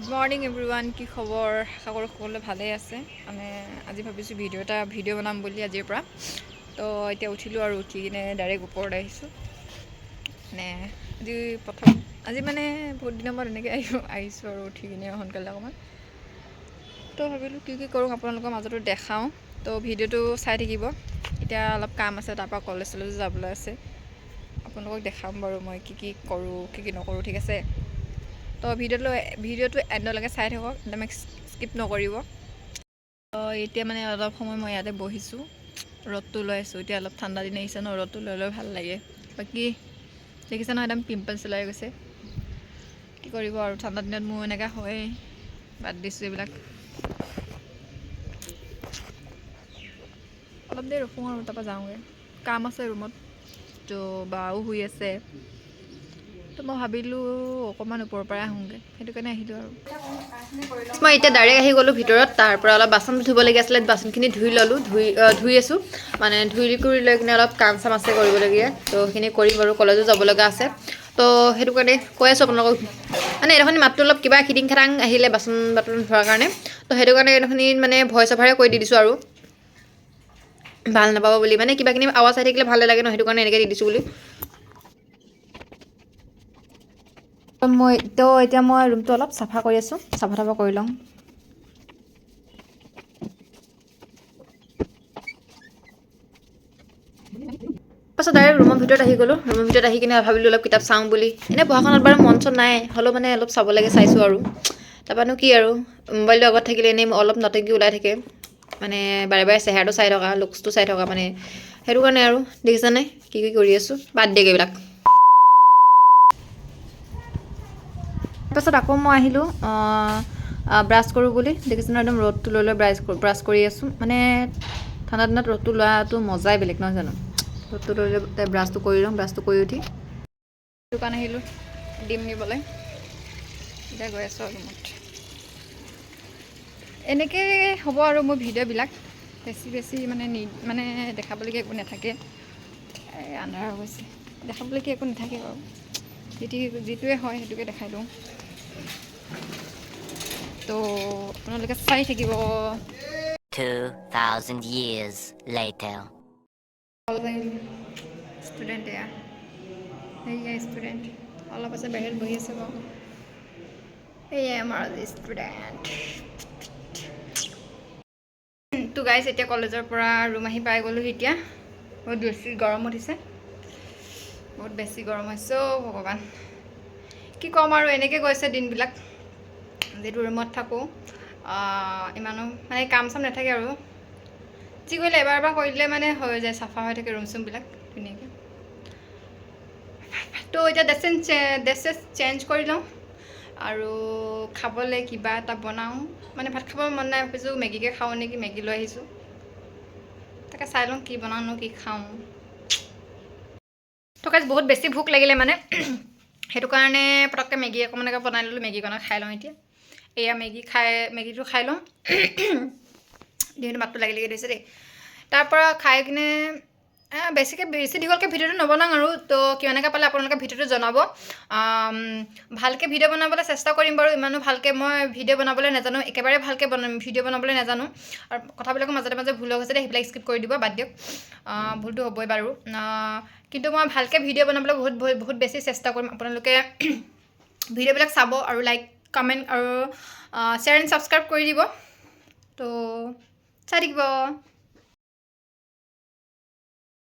Good morning everyone, কি খবৰ? আশা কৰোঁ সকলোৱে ভালেই আছে। মানে আজি ভাবিছোঁ ভিডিঅ' বনাম বুলি আজিৰ পৰা। তো এতিয়া উঠিলোঁ আৰু উঠি কিনে ডাইৰেক্ট ওপৰত আহিছোঁ। মানে আজি মানে বহুত দিনৰ মূৰত এনেকৈ আহিছোঁ আৰু উঠি কিনে সোনকালে অকণমান। তো ভাবিলোঁ কি কৰোঁ আপোনালোকৰ মাজতো দেখাওঁ। তো ভিডিঅ'টো চাই থাকিব। এতিয়া অলপ কাম আছে, তাৰপৰা কলেজলৈ যাবলৈ আছে। আপোনালোকক দেখাম বাৰু মই কি কৰোঁ, কি নকৰোঁ, ঠিক আছে? তো ভিডিঅ'টো এণ্ডলৈকে চাই থাকক, একদম স্কিপ নকৰিব। তো এতিয়া মানে অলপ সময় মই ইয়াতে বহিছোঁ, ৰ'দটো লৈ আছোঁ। এতিয়া অলপ ঠাণ্ডা দিন আহিছে ন, ৰ'দটো লৈ ভাল লাগে। বাকী দেখিছে নহয়, একদম পিম্পলছ ওলাই গৈছে। কি কৰিব আৰু, ঠাণ্ডা দিনত মোৰ এনেকুৱা হয়েই। বাদ দিছোঁ এইবিলাক। অলপ দেৰি ৰখোঁ আৰু তাৰপৰা যাওঁগৈ। কাম আছে ৰুমত, তো বাও শুই আছে। তো মই ভাবিলোঁ অকণমান ওপৰৰ পৰাই আহোঁগৈ, সেইটো কাৰণে আহিলোঁ আৰু। মই এতিয়া ডাইৰেক্ট আহি গ'লোঁ ভিতৰত। তাৰপৰা অলপ বাচন ধুবলগীয়া আছিলে, বাচনখিনি ধুই ল'লোঁ, ধুই আছোঁ। মানে ধুই কৰি লৈ কিনে অলপ কাম চাম আছে কৰিবলগীয়া, তো সেইখিনি কৰিম বাৰু। কলেজো যাব লগা আছে, তো সেইটো কাৰণে কৈ আছোঁ আপোনালোকক। মানে এইডোখৰ মাতটো অলপ কিবা খিটিং খাটাং আহিলে বাচন ধোৱাৰ কাৰণে, তো সেইটো কাৰণে এইডোখৰ মানে ভইচ অভাৰে কৈ দি দিছোঁ আৰু। ভাল নাপাব বুলি, মানে কিবাকিনি আৱাজ আহি থাকিলে ভাল নালাগে ন, সেইটো কাৰণে এনেকৈ দি দিছোঁ বুলি। এতিয়া মই ৰুমটো অলপ চাফা কৰি আছোঁ, চাফা কৰি লওঁ। পাছত ডাইৰেক্ট ৰুমৰ ভিতৰত আহি গ'লোঁ। ৰুমৰ ভিতৰত আহি কিনে ভাবিলোঁ অলপ কিতাপ চাওঁ বুলি। এনেই পঢ়া-শুনাত বাৰু মন চন নাই, হ'লেও মানে অলপ চাব লাগে, চাইছোঁ আৰু। তাৰপৰানো কি আৰু, মোবাইলটো আগত থাকিলে এনেই অলপ নতুনকৈ ওলাই থাকে। মানে বাৰে চেহেৰাটো চাই থকা, লুকচটো চাই থকা, মানে সেইটো কাৰণে আৰু। দেখিছানে কি কৰি আছোঁ? বাদ দিয়ক এইবিলাক। তাৰপাছত আকৌ মই আহিলোঁ ব্ৰাছ কৰোঁ বুলি। দেখিছেনে একদম ৰ'দটো লৈ ব্ৰাছ কৰি আছোঁ। মানে ঠাণ্ডা দিনত ৰ'দটো লোৱাটো মজাই বেলেগ, নহয় জানো? ৰ'দটো লৈ ব্ৰাছটো কৰি লওঁ। ব্ৰাছটো কৰি উঠি দোকান আহিলোঁ ডিম নিবলৈ। এতিয়া গৈ আছোঁ ৰুমত। এনেকৈ হ'ব আৰু মোৰ ভিডিঅ'বিলাক। বেছি মানে দেখাবলগীয়া একো নাথাকে। আন্ধাৰ হৈ গৈছে, দেখাবলগীয়া একো নাথাকে বাৰু। যিটোৱে হয় সেইটোকে দেখাই দিওঁ। তো আপোনালোকে চাই থাকিব। 2000 years later. ষ্টুডেণ্ট সেয়া ষ্টুডেণ্ট অলপ আছে, বাহিৰত বহি আছে বাৰু। সেয়াই আমাৰ আজি ষ্টুডেণ্ট। তো গাইজ, এতিয়া কলেজৰ পৰা ৰুম আহি পাই গ'লোঁ। এতিয়া বহুত বেছি গৰম উঠিছে, বহুত বেছি গৰম হৈছে। ভগৱান, কি ক'ম আৰু, এনেকৈ গৈছে দিনবিলাক। যিটো ৰুমত থাকোঁ, ইমানো মানে কাম চাম নাথাকে আৰু। যি কৰিলে এবাৰ কৰি দিলে মানে হৈ যায়, চাফা হৈ থাকে ৰুম চুমবিলাক ধুনীয়াকৈ। তো এতিয়া ড্ৰেছ চেঞ্জ কৰি লওঁ আৰু খাবলৈ কিবা এটা বনাওঁ। মানে ভাত খাব মন নাই, ভাবিছোঁ মেগীকে খাওঁ নেকি, মেগী লৈ আহিছোঁ। তাকে চাই লওঁ কি বনাওঁনো, কি খাওঁ। তো গাইজ, বহুত বেছি ভোক লাগিলে মানে, সেইটো কাৰণে পটককৈ মেগী অকণমানকৈ বনাই ল'লোঁ। মেগীকণক খাই লওঁ এতিয়া। এয়া মেগীটো খাই লওঁ। দিনটো মাতটো লাগি ধৰিছে দেই। তাৰপৰা খাই কিনে বেছি দীঘলকৈ ভিডিঅ'টো নবনাওঁ আৰু। তো কেনেকৈ পালে আপোনালোকে ভিডিঅ'টো জনাব। ভালকৈ ভিডিঅ' বনাবলৈ চেষ্টা কৰিম বাৰু। ইমানো ভালকৈ মই ভিডিঅ' বনাবলৈ নাজানো, একেবাৰে ভালকৈ ভিডিঅ' বনাবলৈ নাজানো। আৰু কথাবিলাকৰ মাজে ভুল হৈ গৈছে দেই, সেইবিলাক স্কিপ কৰি দিব, বাদ দিয়ক। ভুলটো হ'বই বাৰু। কিন্তু মই ভালকৈ ভিডিঅ' বনাবলৈ বহুত বেছি চেষ্টা কৰিম। আপোনালোকে ভিডিঅ'বিলাক চাব আৰু লাইক, কমেণ্ট আৰু শ্বেয়াৰ এণ্ড ছাবস্ক্ৰাইব কৰি দিব। তো চাই থাকিব।